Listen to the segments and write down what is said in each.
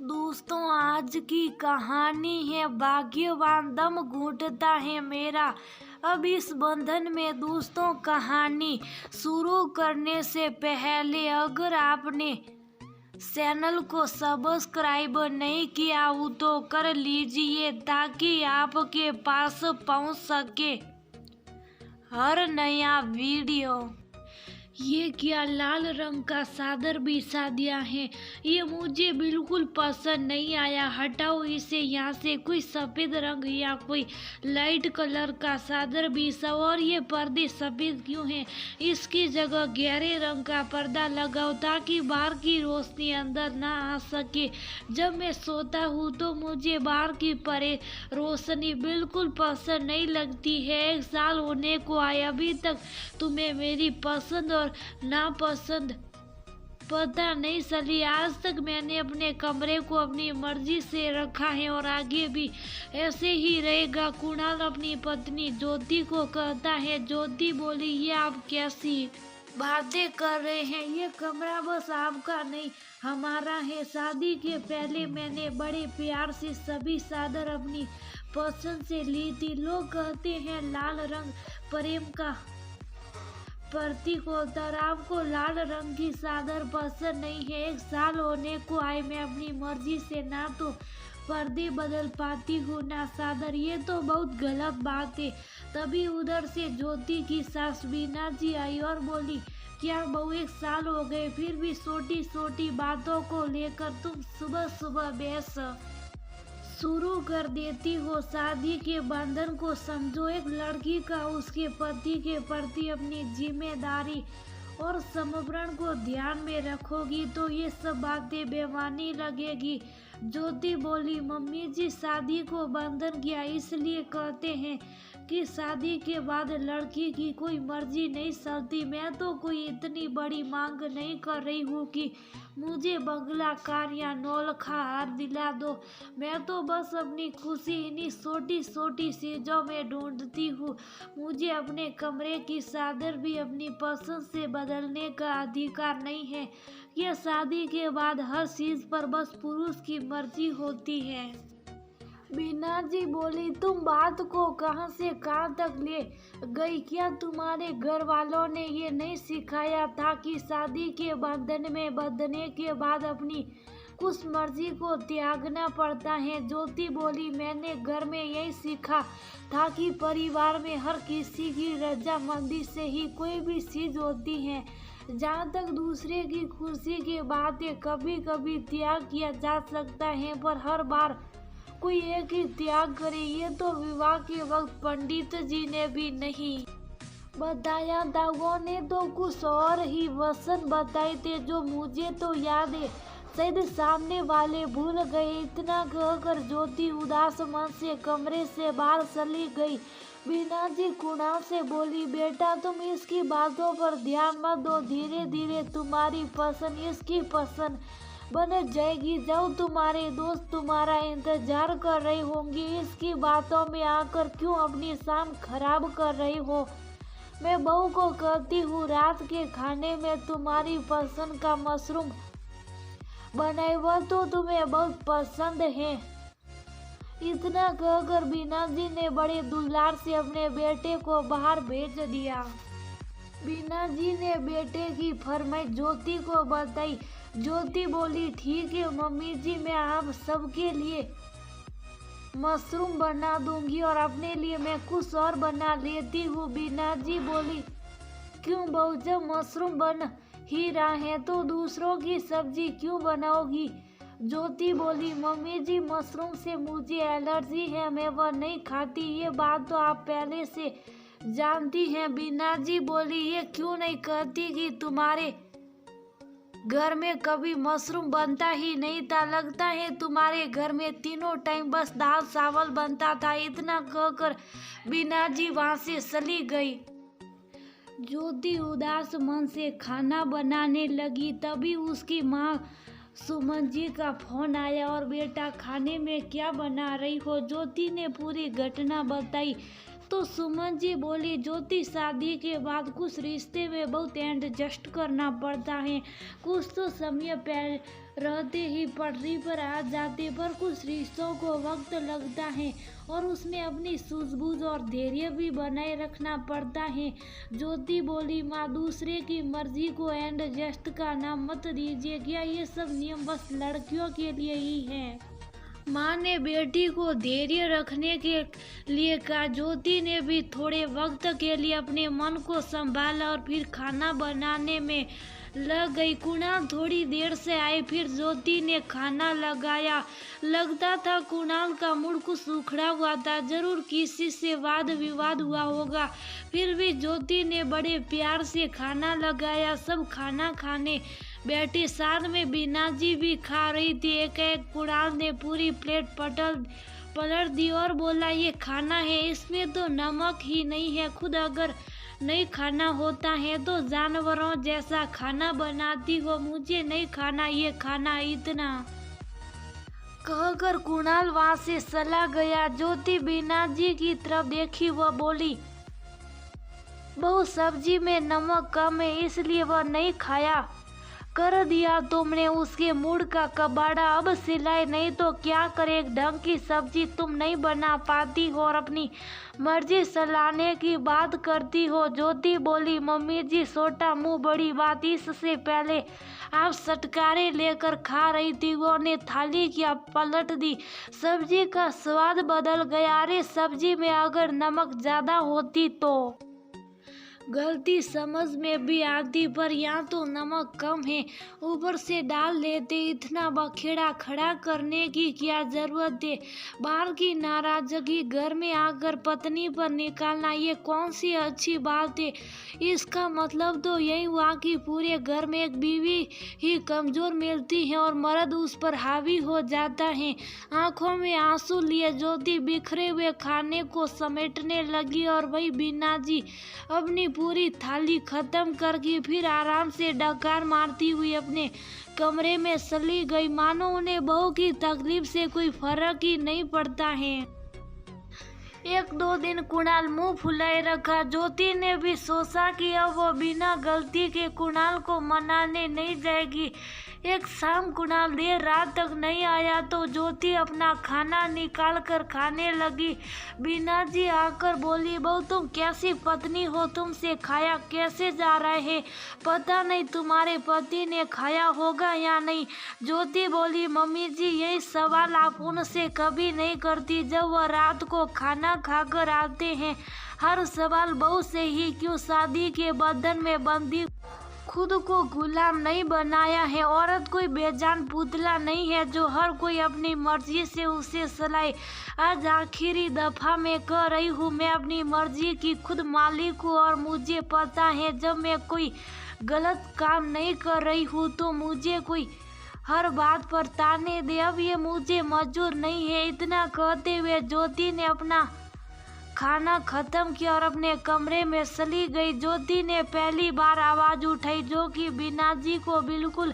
दोस्तों, आज की कहानी है भाग्यवान दम घुटता है मेरा। अब इस बंधन में दोस्तों, कहानी शुरू करने से पहले अगर आपने चैनल को सब्सक्राइब नहीं किया हो तो कर लीजिए ताकि आपके पास पहुंच सके हर नया वीडियो। ये क्या लाल रंग का चादर बिछा दिया है, ये मुझे बिल्कुल पसंद नहीं आया। हटाओ इसे यहाँ से। कोई सफ़ेद रंग या कोई लाइट कलर का चादर बिछाओ। और ये पर्दे सफ़ेद क्यों हैं? इसकी जगह गहरे रंग का पर्दा लगाओ ताकि बाहर की रोशनी अंदर ना आ सके। जब मैं सोता हूँ तो मुझे बाहर की रोशनी बिल्कुल पसंद नहीं लगती है। 1 साल होने को आया, अभी तक तुम्हें मेरी पसंद और नापसंद पता नहीं चली। आज तक मैंने अपने कमरे को अपनी मर्जी से रखा है और आगे भी ऐसे ही रहेगा। कुणाल अपनी पत्नी ज्योति को कहता है। ज्योति बोली, ये आप कैसी बातें कर रहे हैं? ये कमरा बस आपका नहीं, हमारा है। शादी के पहले मैंने बड़े प्यार से सभी चादर अपनी पसंद से ली थी। लोग कहते हैं लाल रंग प्रेम का प्रतीक होता है। आपको लाल रंग की चादर पसंद नहीं है। 1 साल होने को आए, मैं अपनी मर्जी से ना तो पर्दे बदल पाती हूँ ना चादर। ये तो बहुत गलत बात है। तभी उधर से ज्योति की सास बीना जी आई और बोली, क्या बहू 1 साल हो गए फिर भी छोटी छोटी बातों को लेकर तुम सुबह सुबह बहस शुरू कर देती हो। शादी के बंधन को समझो। एक लड़की का उसके पति के प्रति अपनी जिम्मेदारी और समर्पण को ध्यान में रखोगी तो ये सब बातें बेमानी लगेगी। ज्योति बोली, मम्मी जी, शादी को बंधन किया इसलिए कहते हैं कि शादी के बाद लड़की की कोई मर्जी नहीं चलती। मैं तो कोई इतनी बड़ी मांग नहीं कर रही हूँ कि मुझे बंगला, कार या नौलखा हार दिला दो। मैं तो बस अपनी खुशी इन्हीं छोटी छोटी चीज़ों में ढूंढती हूँ। मुझे अपने कमरे की चादर भी अपनी पसंद से बदलने का अधिकार नहीं है। यह शादी के बाद हर चीज़ पर बस पुरुष की मर्जी होती है। बीना जी बोली, तुम बात को कहां से कहां तक ले गई? क्या तुम्हारे घर वालों ने ये नहीं सिखाया था कि शादी के बंधन में बंधने के बाद अपनी कुछ मर्जी को त्यागना पड़ता है? ज्योति बोली, मैंने घर में यही सीखा था कि परिवार में हर किसी की रजामंदी से ही कोई भी चीज होती है। जहाँ तक दूसरे की खुशी की बात है, कभी कभी त्याग किया जा सकता है, पर हर बार कोई एक ही त्याग करे ये तो विवाह के वक्त पंडित जी ने भी नहीं बताया था। वो ने तो कुछ और ही वचन बताए थे जो मुझे तो याद है, शायद सामने वाले भूल गए। इतना कहकर ज्योति उदास मन से कमरे से बाहर चली गई। बीना जी कुणाल से बोली, बेटा तुम इसकी बातों पर ध्यान मत दो, धीरे धीरे तुम्हारी पसंद इसकी पसंद बन जाएगी। जब तुम्हारे दोस्त तुम्हारा इंतजार कर रहे होंगे, इसकी बातों में आकर क्यों अपनी शाम खराब कर रही हो? मैं बहू को कहती हूँ रात के खाने में तुम्हारी पसंद का मशरूम बनाए, वह तो तुम्हें बहुत पसंद है। इतना कहकर बीना जी ने बड़े दुलार से अपने बेटे को बाहर भेज दिया। बीना जी ने बेटे की फरमाइश ज्योति को बताई। ज्योति बोली, ठीक है मम्मी जी, मैं आप सबके लिए मशरूम बना दूंगी और अपने लिए मैं कुछ और बना लेती हूँ। बीना जी बोली, क्यों बहू, जब मशरूम बन ही रहा है तो दूसरों की सब्जी क्यों बनाओगी? ज्योति बोली, मम्मी जी, मशरूम से मुझे एलर्जी है, मैं वह नहीं खाती। ये बात तो आप पहले से जानती हैं। बीना जी बोली, ये क्यों नहीं कहती कि तुम्हारे घर में कभी मशरूम बनता ही नहीं था? लगता है तुम्हारे घर में तीनों टाइम बस दाल चावल बनता था। इतना कहकर बीना जी वहां से चली गई। ज्योति उदास मन से खाना बनाने लगी। तभी उसकी माँ सुमन जी का फोन आया और बेटा खाने में क्या बना रही हो? ज्योति ने पूरी घटना बताई तो सुमन जी बोली, ज्योति शादी के बाद कुछ रिश्ते में बहुत एडजस्ट करना पड़ता है। कुछ तो समय रहते ही पटरी पर आ जाते, पर कुछ रिश्तों को वक्त लगता है और उसमें अपनी सूझबूझ और धैर्य भी बनाए रखना पड़ता है। ज्योति बोली, माँ, दूसरे की मर्जी को एंड जस्ट का नाम मत दीजिए। क्या ये सब नियम बस लड़कियों के लिए ही है? माँ ने बेटी को धैर्य रखने के लिए कहा। ज्योति ने भी थोड़े वक्त के लिए अपने मन को संभाला और फिर खाना बनाने में लग गई। कुणाल थोड़ी देर से आए, फिर ज्योति ने खाना लगाया। लगता था कुणाल का मूड कुछ उखड़ा हुआ था, जरूर किसी से वाद विवाद हुआ होगा। फिर भी ज्योति ने बड़े प्यार से खाना लगाया। सब खाना खाने बैठी, साथ में बीना जी भी खा रही थी। एक एक कुणाल ने पूरी प्लेट पलट दी और बोला, ये खाना है, इसमें तो नमक ही नहीं है। खुद अगर नहीं खाना होता है तो जानवरों जैसा खाना बनाती हो, मुझे नहीं खाना ये खाना इतना। कहकर कुणाल वहां से चला गया। ज्योति बीना जी की तरफ देखी, वह बोली, बहू, सब्जी में नमक कम है इसलिए वह नहीं खाया। कर दिया तुमने उसके मूड का कबाड़ा। अब सिलाई नहीं तो क्या करे, एक ढंग की सब्जी तुम नहीं बना पाती हो और अपनी मर्जी चलाने की बात करती हो। ज्योति बोली, मम्मी जी, छोटा मुंह बड़ी बात। इससे पहले आप सटकारे लेकर खा रही थी, वो ने थाली क्या पलट दी। सब्जी का स्वाद बदल गया। अरे सब्जी में अगर नमक ज्यादा होती तो गलती समझ में भी आती, पर यहाँ तो नमक कम है, ऊपर से डाल लेते। इतना बखेड़ा खड़ा करने की क्या जरूरत है? बाहर की नाराजगी घर में आकर पत्नी पर निकालना, ये कौन सी अच्छी बात है? इसका मतलब तो यही हुआ कि पूरे घर में एक बीवी ही कमजोर मिलती है और मर्द उस पर हावी हो जाता है। आंखों में आंसू लिए ज्योति बिखरे हुए खाने को समेटने लगी और वही बीना जी अपनी पूरी थाली खत्म करके फिर आराम से डकार मारती हुई अपने कमरे में चली गई, मानो उन्हें बहू की तकलीफ से कोई फर्क ही नहीं पड़ता है। एक दो दिन कुणाल मुंह फुलाए रखा। ज्योति ने भी सोचा कि अब वो बिना गलती के कुणाल को मनाने नहीं जाएगी। एक शाम कुणाल देर रात तक नहीं आया तो ज्योति अपना खाना निकाल कर खाने लगी। बीना जी आकर बोली, बहू, तुम कैसी पत्नी हो, तुमसे खाया कैसे जा रहा है? पता नहीं तुम्हारे पति ने खाया होगा या नहीं। ज्योति बोली, मम्मी जी, यही सवाल आप उनसे कभी नहीं करती जब वह रात को खाना खाकर आते हैं। हर सवाल बहू से ही क्यों? शादी के बंधन में बंधी खुद को गुलाम नहीं बनाया है। औरत कोई बेजान पुतला नहीं है जो हर कोई अपनी मर्जी से उसे चलाए। आज आखिरी दफा मैं कह रही हूँ, मैं अपनी मर्जी की खुद मालिक हूँ और मुझे पता है जब मैं कोई गलत काम नहीं कर रही हूँ तो मुझे कोई हर बात पर ताने दे। अब ये मुझे मंजूर नहीं है। इतना कहते हुए ज्योति ने अपना खाना खत्म किया और अपने कमरे में चली गई। ज्योति ने पहली बार आवाज उठाई, जो कि बीना जी को बिल्कुल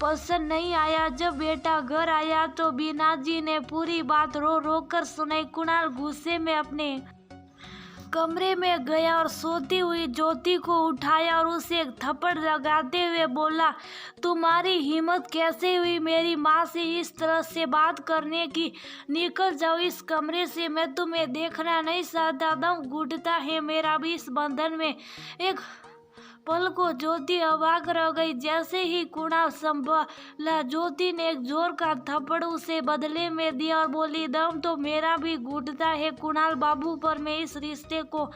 पसंद नहीं आया। जब बेटा घर आया तो बीना जी ने पूरी बात रो रो कर सुनाई। कुणाल गुस्से में अपने कमरे में गया और सोती हुई ज्योति को उठाया और उसे एक थप्पड़ लगाते हुए बोला, तुम्हारी हिम्मत कैसे हुई मेरी माँ से इस तरह से बात करने की? निकल जाओ इस कमरे से, मैं तुम्हें देखना नहीं चाहता। दम घुटता है मेरा भी इस बंधन में। एक पल को ज्योति अवाक रह गई। जैसे ही कुणाल संभला, ज्योति ने एक जोर का थप्पड़ उसे बदले में दिया और बोली, दम तो मेरा भी घुटता है कुणाल बाबू, पर मैं इस रिश्ते को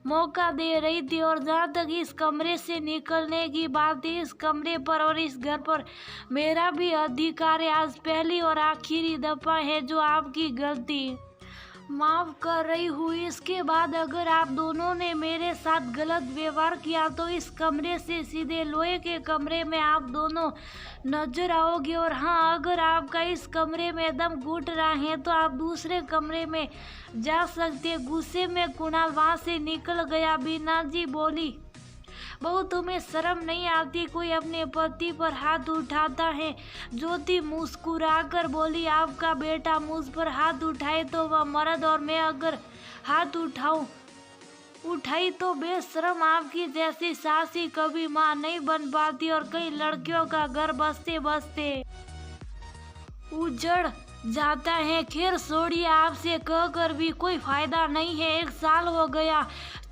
मौका दे रही थी। और जहाँ तक इस कमरे से निकलने की बात है, इस कमरे पर और इस घर पर मेरा भी अधिकार है। आज पहली और आखिरी दफा है जो आपकी गलती माफ कर रही हूँ। इसके बाद अगर आप दोनों ने मेरे साथ गलत व्यवहार किया तो इस कमरे से सीधे लोहे के कमरे में आप दोनों नजर आओगे। और हाँ, अगर आपका इस कमरे में दम घुट रहा है तो आप दूसरे कमरे में जा सकते। गुस्से में कुणाल वहाँ से निकल गया। बीना जी बोली, बहू, तुम्हें शर्म नहीं आती? कोई अपने पति पर हाथ उठाता है? ज्योति मुस्कुराकर बोली, आपका बेटा मुझ पर हाथ उठाए तो वह मर्द और मैं अगर हाथ उठाई तो बेशरम। आपकी जैसी सासी कभी माँ नहीं बन पाती और कई लड़कियों का घर बसते बसते उजड़ जाता है। खैर छोड़िए, आपसे कहकर भी कोई फायदा नहीं है। 1 साल हो गया,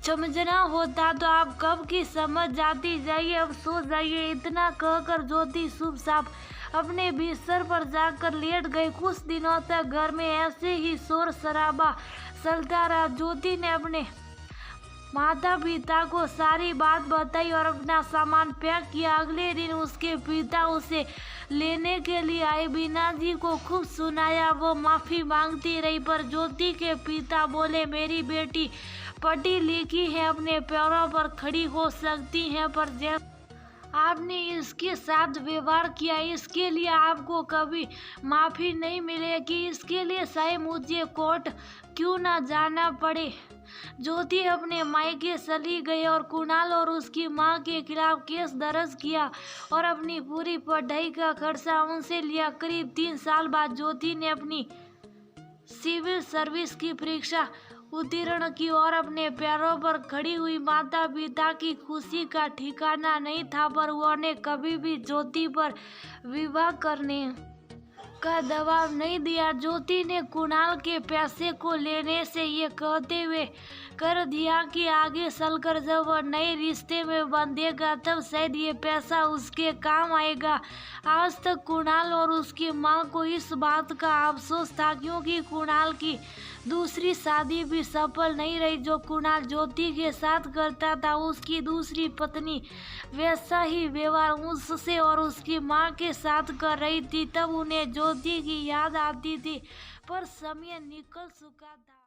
समझना होता तो आप कब की समझ जाती। जाइए, अब सो जाइए। इतना कहकर ज्योति चुप साफ अपने बिस्तर पर जाकर लेट गई। कुछ दिनों तक घर में ऐसे ही शोर शराबा चलता रहा। ज्योति ने अपने माता पिता को सारी बात बताई और अपना सामान पैक किया। अगले दिन उसके पिता उसे लेने के लिए आए। बीना जी को खूब सुनाया, वो माफी मांगती रही, पर ज्योति के पिता बोले, मेरी बेटी पढ़ी लिखी है, अपने पैरों पर खड़ी हो सकती है, पर जैसे आपने इसके साथ व्यवहार किया, इसके लिए आपको कभी माफी नहीं मिलेगी। इसके लिए चाहे मुझे कोर्ट क्यों ना जाना पड़े। ज्योति अपने मायके चली गई और कुणाल और उसकी मां के खिलाफ केस दर्ज किया और अपनी पूरी पढ़ाई का खर्चा उनसे लिया। करीब 3 साल बाद ज्योति ने अपनी सिविल सर्विस की परीक्षा उत्तीर्ण की और अपने पैरों पर खड़ी हुई। माता पिता की खुशी का ठिकाना नहीं था, पर उन्होंने कभी भी ज्योति पर विवाह करने का दबाव नहीं दिया। ज्योति ने कुणाल के पैसे को लेने से ये कहते हुए कर दिया कि आगे चलकर जब वह नए रिश्ते में बंधेगा तब शायद ये पैसा उसके काम आएगा। आज तक कुणाल और उसकी मां को इस बात का अफसोस था, क्योंकि कुणाल की दूसरी शादी भी सफल नहीं रही। जो कुणाल ज्योति के साथ करता था, उसकी दूसरी पत्नी वैसा ही व्यवहार उससे और उसकी मां के साथ कर रही थी। तब उन्हें ज्योति की याद आती थी, पर समय निकल चुका था।